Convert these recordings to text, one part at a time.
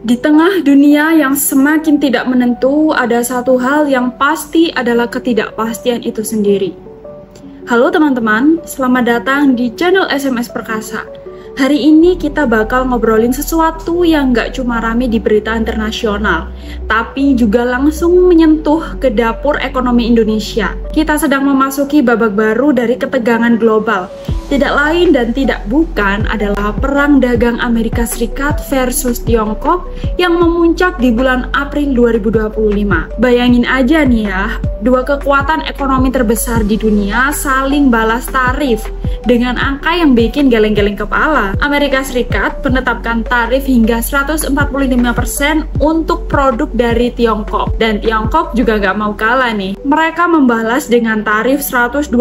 Di tengah dunia yang semakin tidak menentu, ada satu hal yang pasti adalah ketidakpastian itu sendiri. Halo teman-teman, selamat datang di channel SMS Perkasa. Hari ini kita bakal ngobrolin sesuatu yang gak cuma rame di berita internasional, tapi juga langsung menyentuh ke dapur ekonomi Indonesia. Kita sedang memasuki babak baru dari ketegangan global. Tidak lain dan tidak bukan adalah perang dagang Amerika Serikat versus Tiongkok yang memuncak di bulan April 2025. Bayangin aja nih ya, dua kekuatan ekonomi terbesar di dunia saling balas tarif dengan angka yang bikin geleng-geleng kepala. Amerika Serikat menetapkan tarif hingga 145% untuk produk dari Tiongkok. Dan Tiongkok juga gak mau kalah nih. Mereka membalas dengan tarif 125%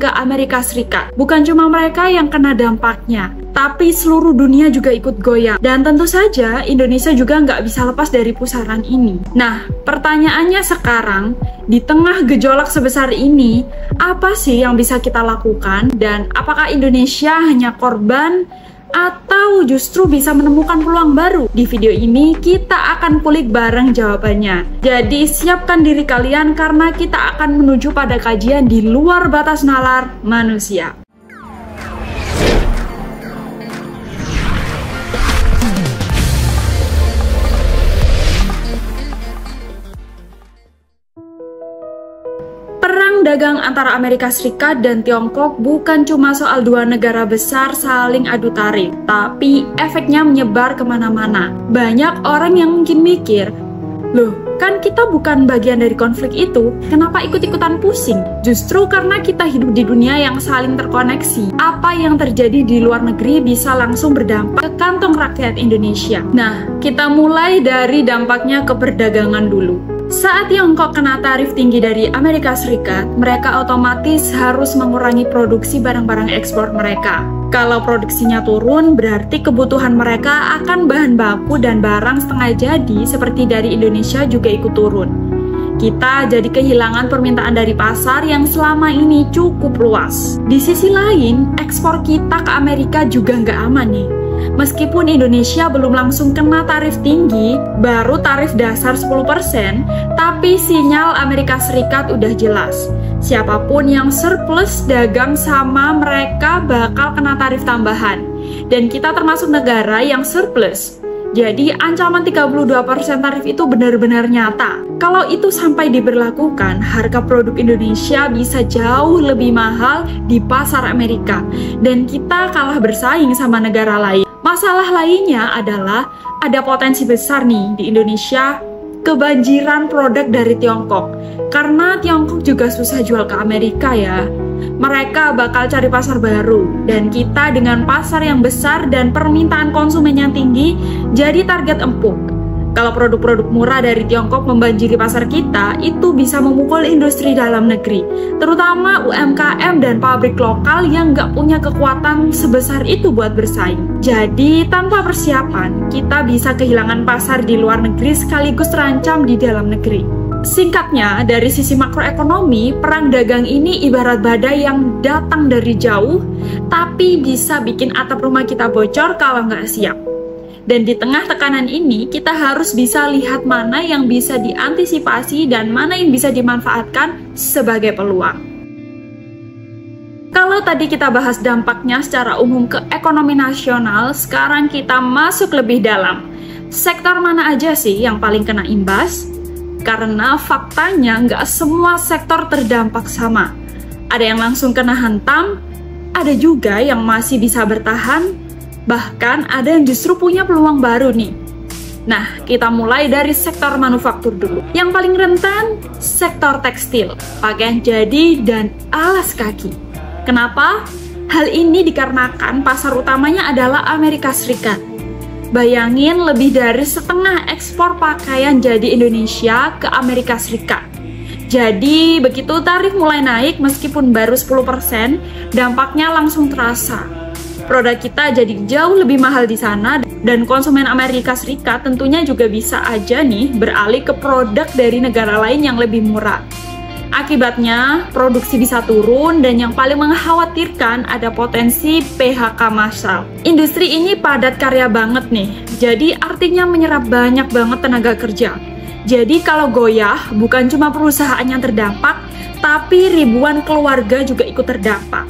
ke Amerika Serikat. Bukan cuma mereka yang kena dampaknya, tapi seluruh dunia juga ikut goyang. Dan tentu saja Indonesia juga nggak bisa lepas dari pusaran ini. Nah, pertanyaannya sekarang, di tengah gejolak sebesar ini, apa sih yang bisa kita lakukan? Dan apakah Indonesia hanya korban atau justru bisa menemukan peluang baru? Di video ini kita akan kulik bareng jawabannya. Jadi siapkan diri kalian karena kita akan menuju pada kajian di luar batas nalar manusia. Perang dagang antara Amerika Serikat dan Tiongkok bukan cuma soal dua negara besar saling adu tarif, tapi efeknya menyebar kemana-mana. Banyak orang yang mungkin mikir, loh, kan kita bukan bagian dari konflik itu, kenapa ikut-ikutan pusing? Justru karena kita hidup di dunia yang saling terkoneksi, apa yang terjadi di luar negeri bisa langsung berdampak ke kantong rakyat Indonesia. Nah, kita mulai dari dampaknya ke perdagangan dulu. Saat Tiongkok kena tarif tinggi dari Amerika Serikat, mereka otomatis harus mengurangi produksi barang-barang ekspor mereka. Kalau produksinya turun, berarti kebutuhan mereka akan bahan baku dan barang setengah jadi seperti dari Indonesia juga ikut turun. Kita jadi kehilangan permintaan dari pasar yang selama ini cukup luas. Di sisi lain, ekspor kita ke Amerika juga nggak aman nih. Meskipun Indonesia belum langsung kena tarif tinggi, baru tarif dasar 10%, tapi sinyal Amerika Serikat udah jelas. Siapapun yang surplus dagang sama mereka bakal kena tarif tambahan. Dan kita termasuk negara yang surplus. Jadi ancaman 32% tarif itu benar-benar nyata. Kalau itu sampai diberlakukan, harga produk Indonesia bisa jauh lebih mahal di pasar Amerika. Dan kita kalah bersaing sama negara lain. Masalah lainnya adalah ada potensi besar nih di Indonesia kebanjiran produk dari Tiongkok. Karena Tiongkok juga susah jual ke Amerika ya. Mereka bakal cari pasar baru, dan kita dengan pasar yang besar dan permintaan konsumen yang tinggi jadi target empuk. Kalau produk-produk murah dari Tiongkok membanjiri pasar kita, itu bisa memukul industri dalam negeri, terutama UMKM dan pabrik lokal yang nggak punya kekuatan sebesar itu buat bersaing. Jadi, tanpa persiapan, kita bisa kehilangan pasar di luar negeri sekaligus terancam di dalam negeri. Singkatnya, dari sisi makroekonomi, perang dagang ini ibarat badai yang datang dari jauh, tapi bisa bikin atap rumah kita bocor kalau nggak siap. Dan di tengah tekanan ini, kita harus bisa lihat mana yang bisa diantisipasi dan mana yang bisa dimanfaatkan sebagai peluang. Kalau tadi kita bahas dampaknya secara umum ke ekonomi nasional, sekarang kita masuk lebih dalam. Sektor mana aja sih yang paling kena imbas? Karena faktanya nggak semua sektor terdampak sama. Ada yang langsung kena hantam, ada juga yang masih bisa bertahan, bahkan ada yang justru punya peluang baru nih. Nah, kita mulai dari sektor manufaktur dulu. Yang paling rentan, sektor tekstil, pakaian jadi, dan alas kaki. Kenapa? Hal ini dikarenakan pasar utamanya adalah Amerika Serikat. Bayangin lebih dari setengah ekspor pakaian jadi Indonesia ke Amerika Serikat. Jadi begitu tarif mulai naik meskipun baru 10%, dampaknya langsung terasa. Produk kita jadi jauh lebih mahal di sana dan konsumen Amerika Serikat tentunya juga bisa aja nih beralih ke produk dari negara lain yang lebih murah. Akibatnya, produksi bisa turun dan yang paling mengkhawatirkan ada potensi PHK massal. Industri ini padat karya banget nih, jadi artinya menyerap banyak banget tenaga kerja. Jadi kalau goyah, bukan cuma perusahaan yang terdampak, tapi ribuan keluarga juga ikut terdampak.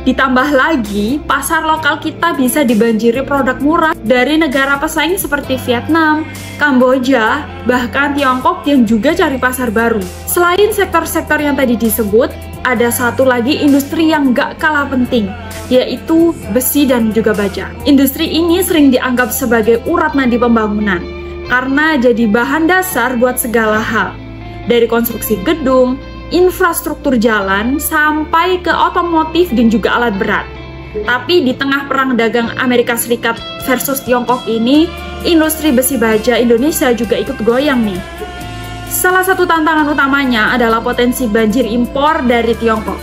Ditambah lagi, pasar lokal kita bisa dibanjiri produk murah dari negara pesaing seperti Vietnam, Kamboja, bahkan Tiongkok yang juga cari pasar baru. Selain sektor-sektor yang tadi disebut, ada satu lagi industri yang gak kalah penting, yaitu besi dan juga baja. Industri ini sering dianggap sebagai urat nadi pembangunan, karena jadi bahan dasar buat segala hal. Dari konstruksi gedung, infrastruktur jalan, sampai ke otomotif dan juga alat berat. Tapi di tengah perang dagang Amerika Serikat versus Tiongkok ini, industri besi baja Indonesia juga ikut goyang nih. Salah satu tantangan utamanya adalah potensi banjir impor dari Tiongkok.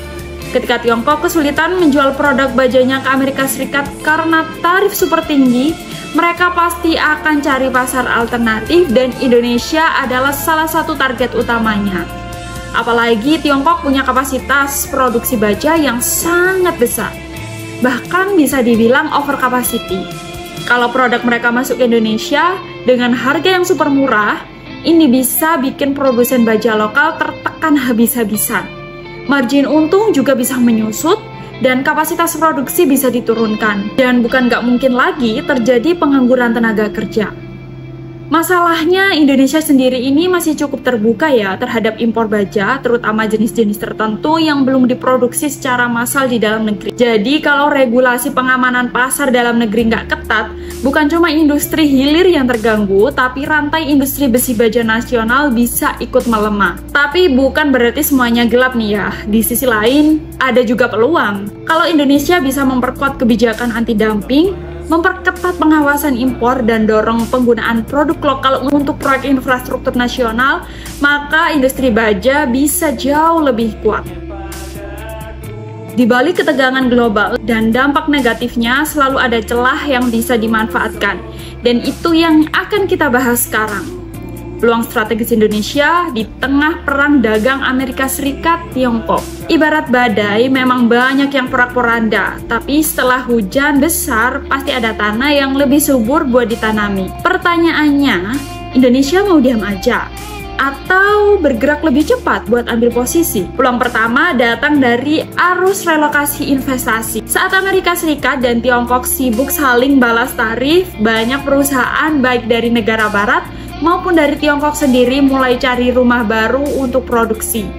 Ketika Tiongkok kesulitan menjual produk bajanya ke Amerika Serikat karena tarif super tinggi, mereka pasti akan cari pasar alternatif dan Indonesia adalah salah satu target utamanya. Apalagi Tiongkok punya kapasitas produksi baja yang sangat besar. Bahkan bisa dibilang over capacity. Kalau produk mereka masuk ke Indonesia dengan harga yang super murah, ini bisa bikin produsen baja lokal tertekan habis-habisan. Margin untung juga bisa menyusut dan kapasitas produksi bisa diturunkan. Dan bukan nggak mungkin lagi terjadi pengangguran tenaga kerja. Masalahnya Indonesia sendiri ini masih cukup terbuka ya terhadap impor baja, terutama jenis-jenis tertentu yang belum diproduksi secara massal di dalam negeri. Jadi kalau regulasi pengamanan pasar dalam negeri nggak ketat, bukan cuma industri hilir yang terganggu, tapi rantai industri besi baja nasional bisa ikut melemah. Tapi bukan berarti semuanya gelap nih ya. Di sisi lain, ada juga peluang. Kalau Indonesia bisa memperkuat kebijakan anti-dumping, memperketat pengawasan impor dan dorong penggunaan produk lokal untuk proyek infrastruktur nasional, maka industri baja bisa jauh lebih kuat. Di balik ketegangan global dan dampak negatifnya selalu ada celah yang bisa dimanfaatkan, dan itu yang akan kita bahas sekarang. Peluang strategis Indonesia di tengah perang dagang Amerika Serikat-Tiongkok. Ibarat badai, memang banyak yang porak-poranda, tapi setelah hujan besar, pasti ada tanah yang lebih subur buat ditanami. Pertanyaannya, Indonesia mau diam aja? Atau bergerak lebih cepat buat ambil posisi? Peluang pertama datang dari arus relokasi investasi. Saat Amerika Serikat dan Tiongkok sibuk saling balas tarif, banyak perusahaan baik dari negara barat maupun dari Tiongkok sendiri mulai cari rumah baru untuk produksi.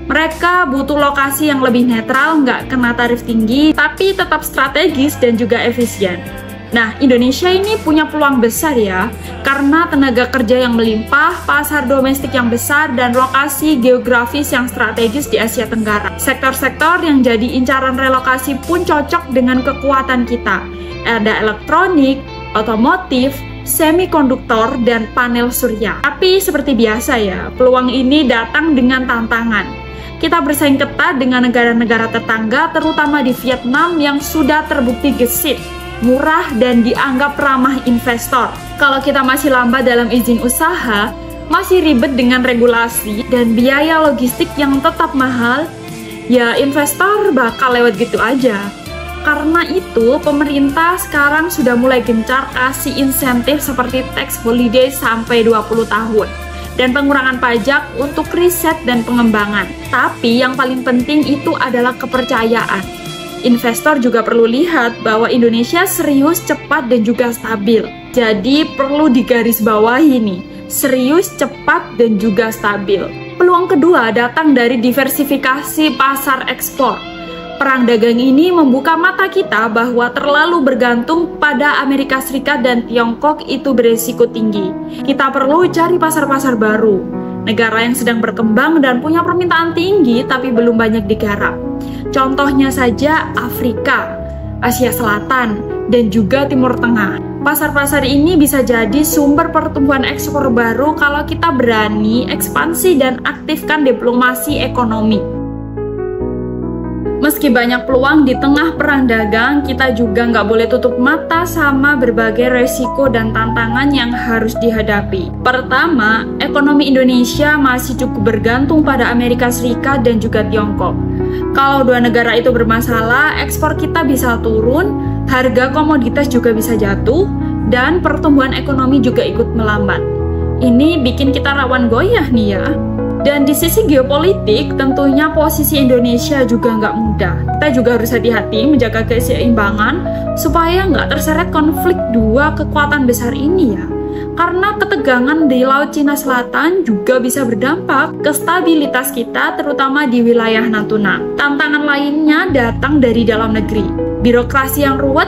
Mereka butuh lokasi yang lebih netral, nggak kena tarif tinggi, tapi tetap strategis dan juga efisien. Nah, Indonesia ini punya peluang besar ya, karena tenaga kerja yang melimpah, pasar domestik yang besar, dan lokasi geografis yang strategis di Asia Tenggara. Sektor-sektor yang jadi incaran relokasi pun cocok dengan kekuatan kita. Ada elektronik, otomotif, semikonduktor, dan panel surya. Tapi seperti biasa ya, peluang ini datang dengan tantangan. Kita bersaing ketat dengan negara-negara tetangga, terutama di Vietnam yang sudah terbukti gesit, murah, dan dianggap ramah investor. Kalau kita masih lambat dalam izin usaha, masih ribet dengan regulasi, dan biaya logistik yang tetap mahal, ya investor bakal lewat gitu aja. Karena itu, pemerintah sekarang sudah mulai gencar kasih insentif seperti tax holiday sampai 20 tahun dan pengurangan pajak untuk riset dan pengembangan. Tapi yang paling penting itu adalah kepercayaan. Investor juga perlu lihat bahwa Indonesia serius, cepat, dan juga stabil. Jadi perlu digarisbawahi nih, serius, cepat, dan juga stabil. Peluang kedua datang dari diversifikasi pasar ekspor. Perang dagang ini membuka mata kita bahwa terlalu bergantung pada Amerika Serikat dan Tiongkok itu beresiko tinggi. Kita perlu cari pasar-pasar baru, negara yang sedang berkembang dan punya permintaan tinggi tapi belum banyak digarap. Contohnya saja Afrika, Asia Selatan, dan juga Timur Tengah. Pasar-pasar ini bisa jadi sumber pertumbuhan ekspor baru kalau kita berani ekspansi dan aktifkan diplomasi ekonomi. Meski Meski banyak peluang di tengah perang dagang, kita juga nggak boleh tutup mata sama berbagai resiko dan tantangan yang harus dihadapi. Pertama, ekonomi Indonesia masih cukup bergantung pada Amerika Serikat dan juga Tiongkok. Kalau dua negara itu bermasalah, ekspor kita bisa turun, harga komoditas juga bisa jatuh, dan pertumbuhan ekonomi juga ikut melambat. Ini bikin kita rawan goyah nih ya. Dan di sisi geopolitik, tentunya posisi Indonesia juga nggak mudah. Kita juga harus hati-hati menjaga keseimbangan supaya nggak terseret konflik dua kekuatan besar ini ya. Karena ketegangan di Laut Cina Selatan juga bisa berdampak ke stabilitas kita, terutama di wilayah Natuna. Tantangan lainnya datang dari dalam negeri. Birokrasi yang ruwet,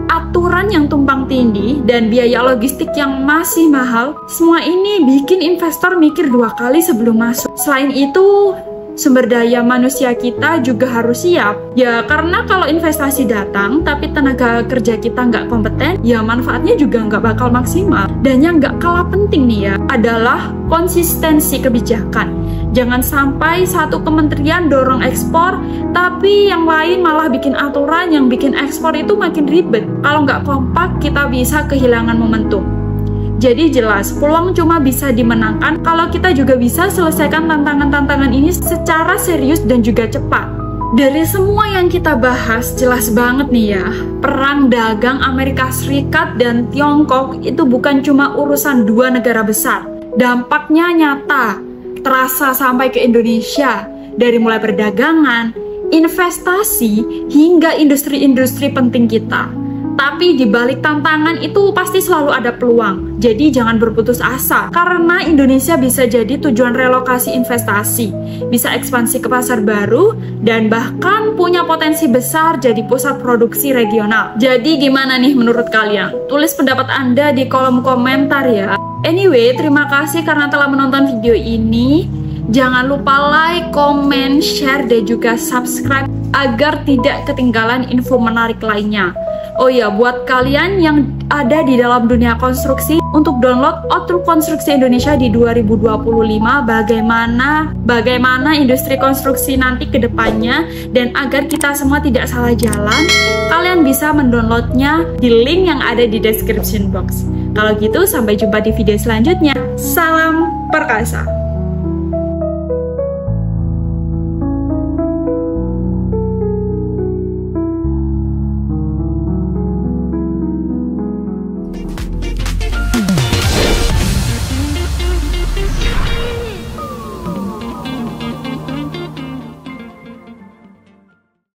aturan yang tumpang tindih, dan biaya logistik yang masih mahal, semua ini bikin investor mikir dua kali sebelum masuk. Selain itu, sumber daya manusia kita juga harus siap. Ya, karena kalau investasi datang, tapi tenaga kerja kita nggak kompeten, ya manfaatnya juga nggak bakal maksimal. Dan yang nggak kalah penting nih ya, adalah konsistensi kebijakan. Jangan sampai satu kementerian dorong ekspor, tapi yang lain malah bikin aturan yang bikin ekspor itu makin ribet. Kalau nggak kompak, kita bisa kehilangan momentum. Jadi jelas, peluang cuma bisa dimenangkan kalau kita juga bisa selesaikan tantangan-tantangan ini secara serius dan juga cepat. Dari semua yang kita bahas, jelas banget nih ya, perang dagang Amerika Serikat dan Tiongkok itu bukan cuma urusan dua negara besar. Dampaknya nyata, terasa sampai ke Indonesia, dari mulai perdagangan, investasi, hingga industri-industri penting kita. Tapi di balik tantangan itu pasti selalu ada peluang. Jadi jangan berputus asa, karena Indonesia bisa jadi tujuan relokasi investasi, bisa ekspansi ke pasar baru, dan bahkan punya potensi besar jadi pusat produksi regional. Jadi gimana nih menurut kalian? Tulis pendapat Anda di kolom komentar ya. Anyway, terima kasih karena telah menonton video ini. Jangan lupa like, comment, share, dan juga subscribe agar tidak ketinggalan info menarik lainnya. Oh ya, buat kalian yang ada di dalam dunia konstruksi, untuk download Outlook Konstruksi Indonesia di 2025, bagaimana industri konstruksi nanti ke depannya, dan agar kita semua tidak salah jalan, kalian bisa mendownloadnya di link yang ada di description box. Kalau gitu, sampai jumpa di video selanjutnya. Salam perkasa!